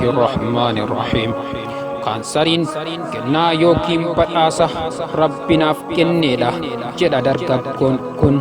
Bismillahirrahmanirrahim. Kansariin kennaa yookiin badhaasa Rabbinaaf kenneedha jedha dargaggoon kun.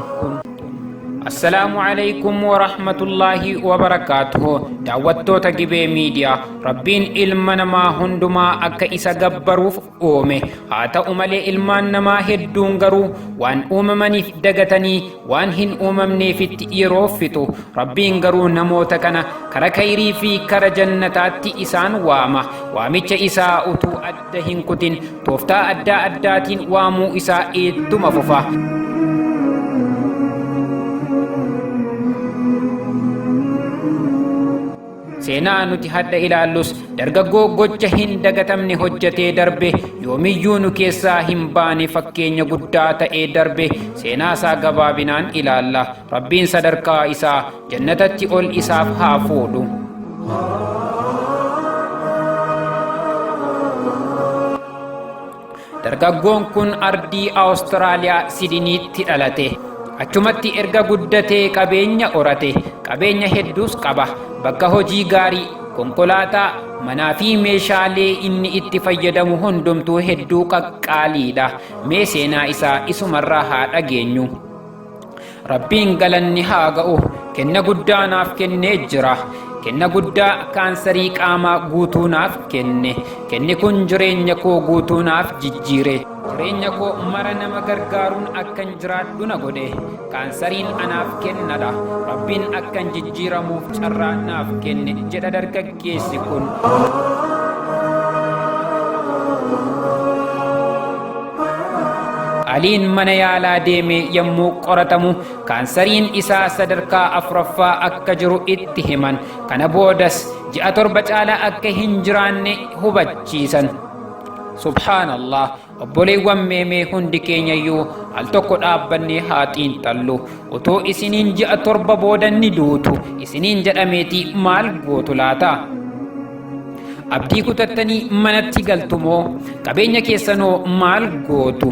Assalaamu alaykum wa rahmatullahi wa barakatuh. Daawwattoota Gibee Miidiyaa, Rabbiin ilma namaa hundumaa akka isa gabbaruuf uume. Haa ta'u malee ilmaan namaa hedduun garuu waan uumamaniif dagatanii waan hin uumamneefitti yeroo fixu. Rabbiin garuu namoota kana kara khayrii fi kara jannataatti isaan waama. Waamicha isaa utuu adda hin kutin tooftaa adda addaatiin waamuu isaa ittuma fufa. Seenaa nuti hadda ilaallus dargaggoo gocha hin dagatamne hojjetee darbe, yoomiyyuu nu keessaa hin baane fakkeenya guddaa ta'ee darbe. Seenaa isaa gabaabinaan ilaalla. Rabbiin sadarkaa isaa jannatatti ol isaaf haa fuudhu. Dargaggoon kun ardii Awustiraaliyaa Sidiniitti dhalate. Achumatti erga guddatee qabeenya horate. Qabeenya hedduus qaba. Bakka hojii gaarii, konkolaataa, manaa fi meeshaalee inni itti fayyadamu hundumtuu hedduu qaqqaaliidha. Mee seenaa isaa isumarraa haa dhageenyu. Rabbiin galanni haa ga'u. Kenna guddaa naaf kennee jira. Kenna guddaa kaansarii qaamaa guutuu naaf kenne. Kenni kun jireenya koo guutuu naaf jijjiire. Jireenya koo mara nama gargaaruun akkan jiraadhu na godhe. Kaansariin anaaf kennadha. Rabbiin akkan jijjiiramuuf carraa naaf kenne jedha dargaggeessi kun. Aliin mana yaalaa deemee yommuu qoratamu kaansariin isaa sadarkaa 4ffaa akka jiru itti himan. Kana boodas ji'a 7 caalaa akka hin jiraanne hubachiisan. Subhaanallah, obboleewwan meemee hundi keenyayyuu al tokko dhaabbannee haa xiinxallu. Otoo isiniin ji'a 7 booda ni duutu isiniin jedhameeti maal gootu laata? Abdii kutattanii manatti galtumoo? Qabeenya keessanoo maal gootu?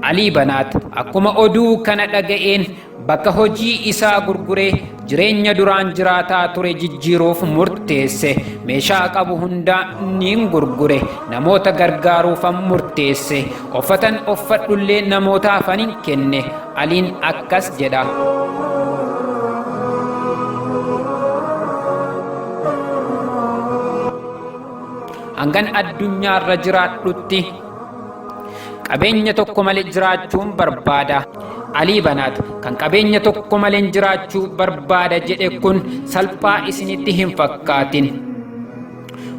Alii Banaat akkuma oduu kana dhaga'een bakka hojii isaa gurguree jireenya duraan jiraataa ture jijjiiruuf murteesse. Meeshaa qabu hundaa ni gurgure. Namoota gargaaruufan murteesse. Uffatan uffadhullee namootaafan hin kenne. Aliin akkas jedha. Hangan addunyaarra jiraadhutti qabeenya tokko malee jiraachuun barbaada. Alii Banaat kan qabeenya tokko malee jiraachuu barbaada jedhe kun salphaa isinitti hin fakkaatin.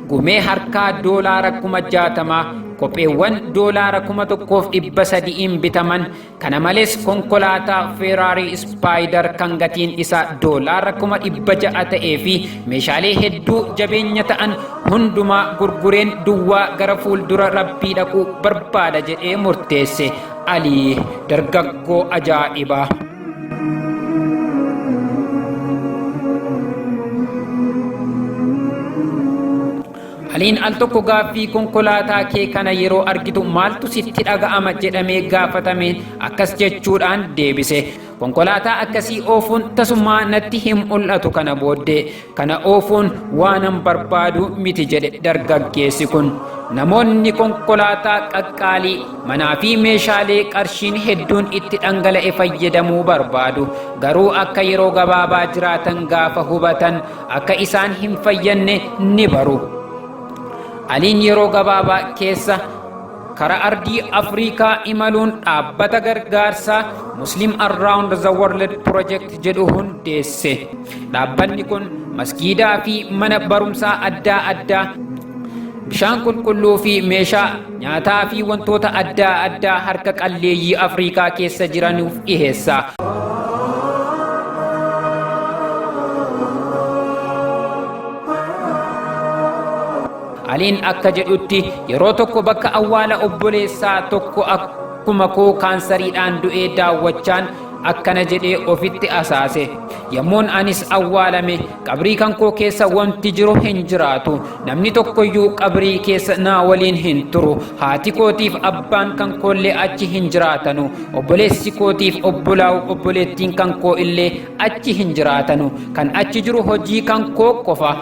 Gumee harkaa $60,000, kopheewwan $1,300 bitaman. Kana malees konkolaataa Ferrari Spider kan gatiin isaa $600,000 ta'ee fi meeshaalee hedduu jabeenya ta'an hundumaa gurgureen duwwaa gara fuuldura Rabbii dhaquu barbaada jedhee murteesse. Alii dargaggoo ajaa'ibaa. Aliin al tokko gaaffii konkolaataa kee kana yeroo argitu maaltu sitti dhaga'ama jedhamee gaafatame akkas jechuudhaan deebise. Konkolaataa akkasii oofuun tasumaa natti hin mul'atu kana booddee kana oofuun waanan barbaadu miti jedhe dargaggeessi kun. Namoonni konkolaataa qaqqaalii, manaa fi meeshaalee qarshiin hedduun itti dhangala'e fayyadamuu barbaadu. Garuu akka yeroo gabaabaa jiraatan gaafa hubatan akka isaan hin fayyanne ni baru. Aliin yeroo gabaabaa keessa kara ardii Afrikaa imaluun dhaabbata gargaarsaa Muslim Around the World Project jedhu hundeesse. Dhaabbanni kun masgiidaa fi mana barumsaa adda addaa, bishaan qulqulluu fi meeshaa nyaataa fi wantoota adda addaa harka qalleeyyii Afrikaa keessa jiraniif dhiheessa. Aliin akka jedhutti yeroo tokko bakka awwaala obboleessaa tokko akkuma koo kaansariidhaan du'ee daawwachaan akkana jedhee ofitti asaase yommuun anis awwaalame qabrii kan koo keessa wanti jiru hin jiraatu namni tokkoyyuu qabrii keessa naa waliin hin turu haati kootiif abbaan kan koollee achi hin jiraatanu obboleessi kootiif obboleettiin kan koo illee achi hin jiraatanu kan achi jiru hojii kan koo qofa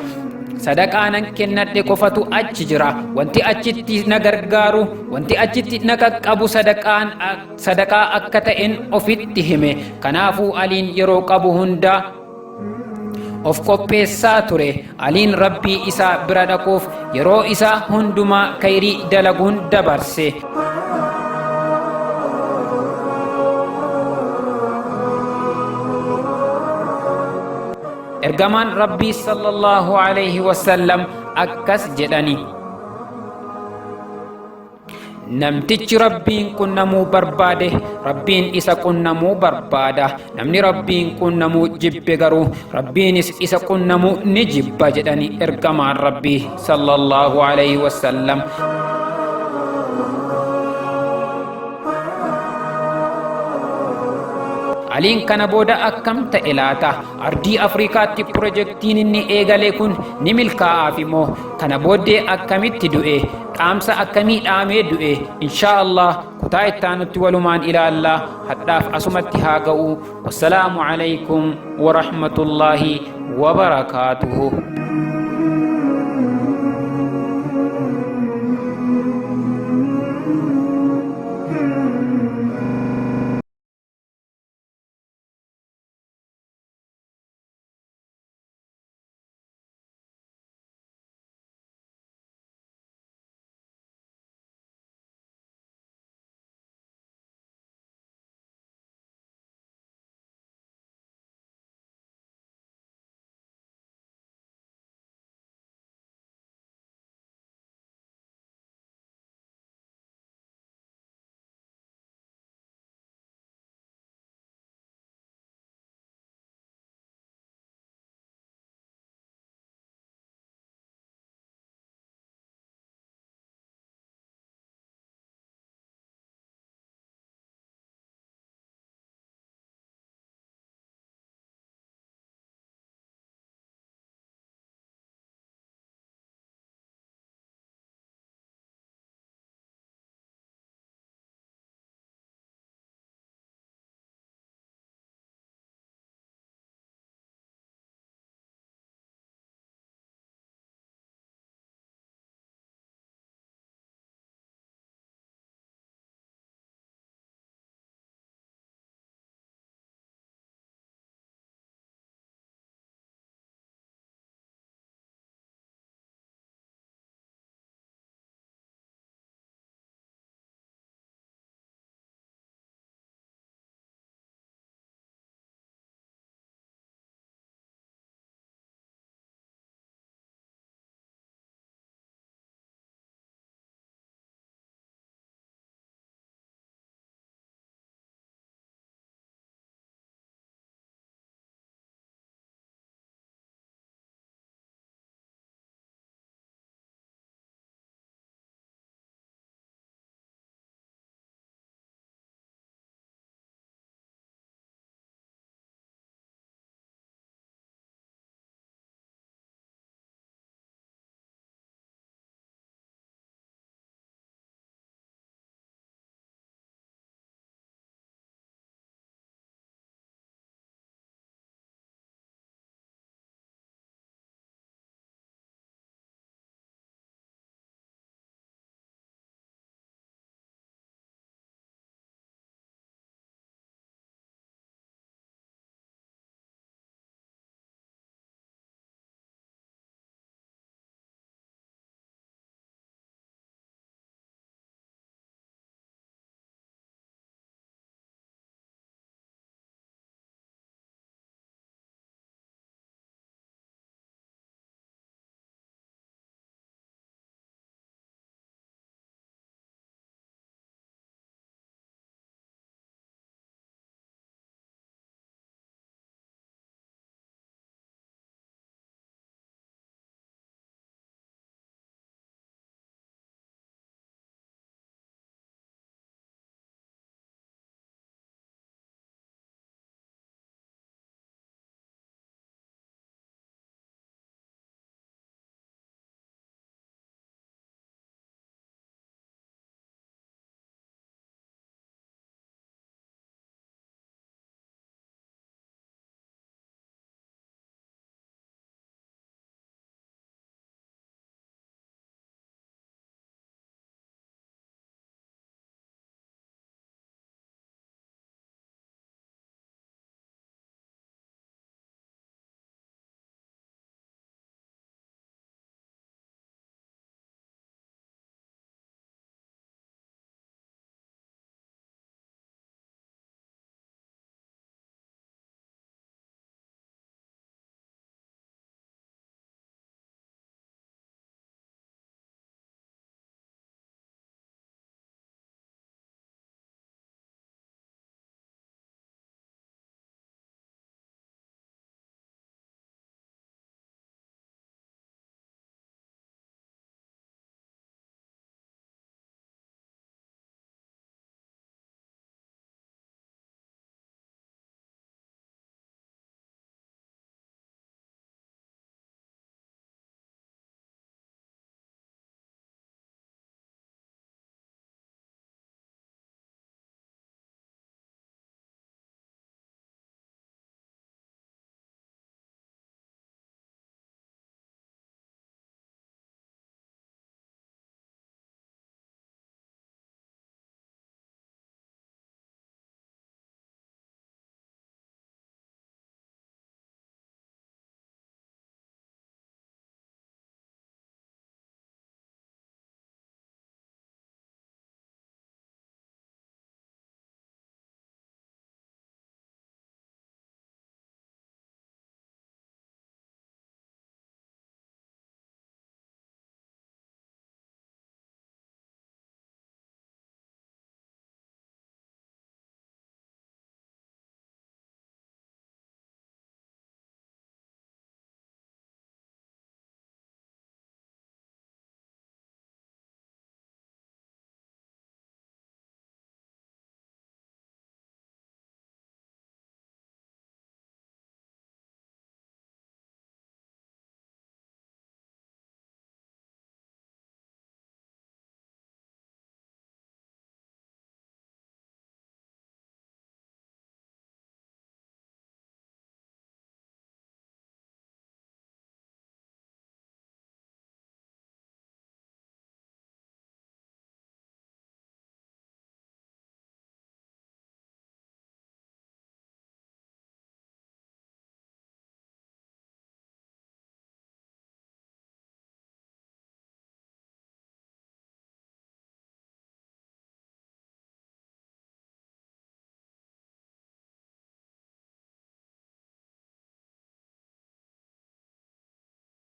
sadaqaanan kennadhe qofatu achi jira wanti achitti na gargaaru wanti achitti na qaqqabu sadaqaa akka ta'en ofitti hime kanaafuu aliin yeroo qabu hunda of qopheessaa ture aliin rabbii isaa bira dhaquuf yeroo isaa hundumaa khayrii dalaguun dabarse ergamaan rabbii sallallahu alayhi wasallam akkas jedhani namtichi rabbiin qunnamuu barbaade rabbiin isa qunnamuu barbaada namni rabbiin qunnamuu jibbe garuu rabbiinis isa qunnamuu ni jibba jedhani ergamaan rabbii sallallahu alayhi wasallam aliin kana booda akkam ta'e laata ardii afrikaatti pirojektiin inni eegale kun ni milkaa'aaf immoo kana booddee akkamitti du'e dhaamsa akkamii dhaamee du'e inshaa Allah kutaa ittaanutti walumaan ilaallaa hadhaaf asumatti haa ga'u wassalaamu alaykum wa rahmatullaahi wa barakaatuhu